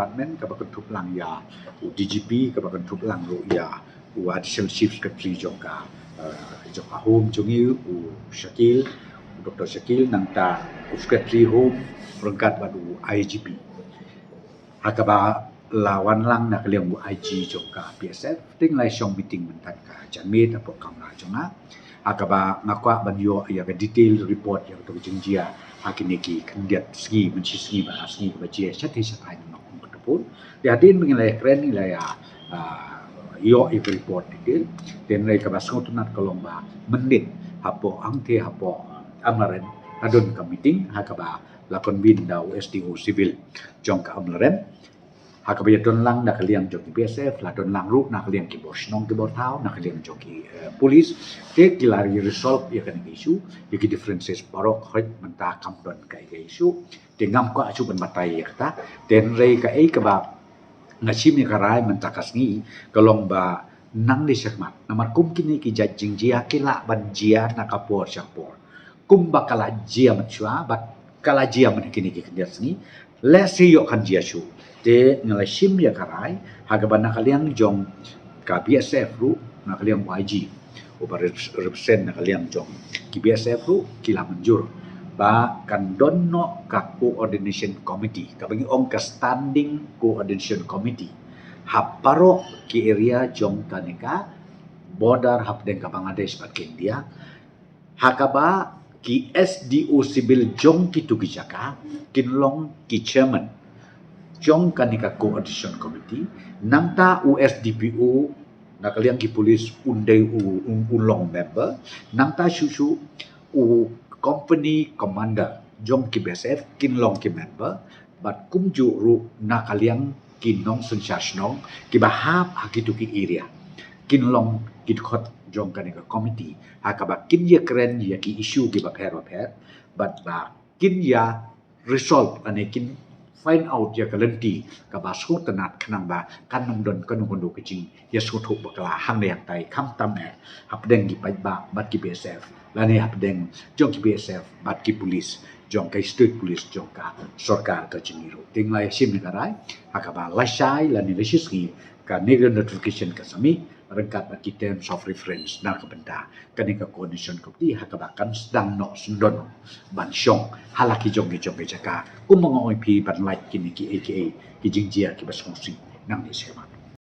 department ka bakun thup lang ya DGP ka bakun thup lang ro ya additional chief secretary joka joka home jongi Shakil Dr. Shakil nangta secretary home perangkat badu IGP hakaba lawan lang nak liang bu IG joka PSF ting lai song meeting mentat ka janmit apo kamra jonga akaba ngakwa banyo ya ka detail report yang to jingjia hakiniki kandiat segi menci segi bahas segi baca sati satai nok betapun diadin mengenai keren nilai yo report detail dan lai ka basngotunat kolomba menit hapo angte hapo amaren adon ka meeting hakaba lakon bin da SDO civil jong ka amaren hakaba don lang nak liang joki BSF la don lang ru nak liang ki bos nong ki bortau nak liang joki polis te kilari resolve ya kan isu ya ki differences barok hoi mentah kampdon ka isu te ngam ko acu ban matai ya kata den rei ka ka ba ngachim ya karai mentakas ni kalong ba nang di sekmat namar kum kini ki jajing jia kila ban jia nakapor syapor kum bakala jia machua bak kala jia men kini ki kendiat ni lesi yo kan jia shu te ngalai sim ya karai hagaban nakaliang jong ka BSF ru nakaliang YG over represent nakaliang jong ki BSF ru kila menjur ba kan donno ka coordination committee ka bagi ong ka standing coordination committee haparo ki area jong kaneka border hapden ka Bangladesh pat India hakaba ki SDO civil jong ki tugijaka kinlong ki chairman jong kanika coordination committee nangta USDPO nakaliang ki polis undai ulong member nangta susu company commander jong ki BSF kinlong ki member but kumju ru nakaliang kinong sensasnong ki bahap hakitu ki area kinlong kidkhot jong kanika committee hakaba kin ye keren ya ki issue ki bakher but ba kin ya resolve anekin find out ya kalenti ka basu tenat kanang ba kanung don kanung hondo kecing ya sutu bakala hang yang tai kam tam hapdeng gi pai ba bat ki BSF lani hapdeng jong ki BSF bat ki polis jong kai state police jong ka sarkar ka jingiro tinglai sim nagarai akaba lasai lani lesiski ka negro notification ka sami rengkat bagi terms of reference na kabenda kanika coordination committee hakabakan sedang no sundono bansyong halaki jong jaka kumong oi pi ban like kini ki aka ki jingjia ki basongsi nang ni sema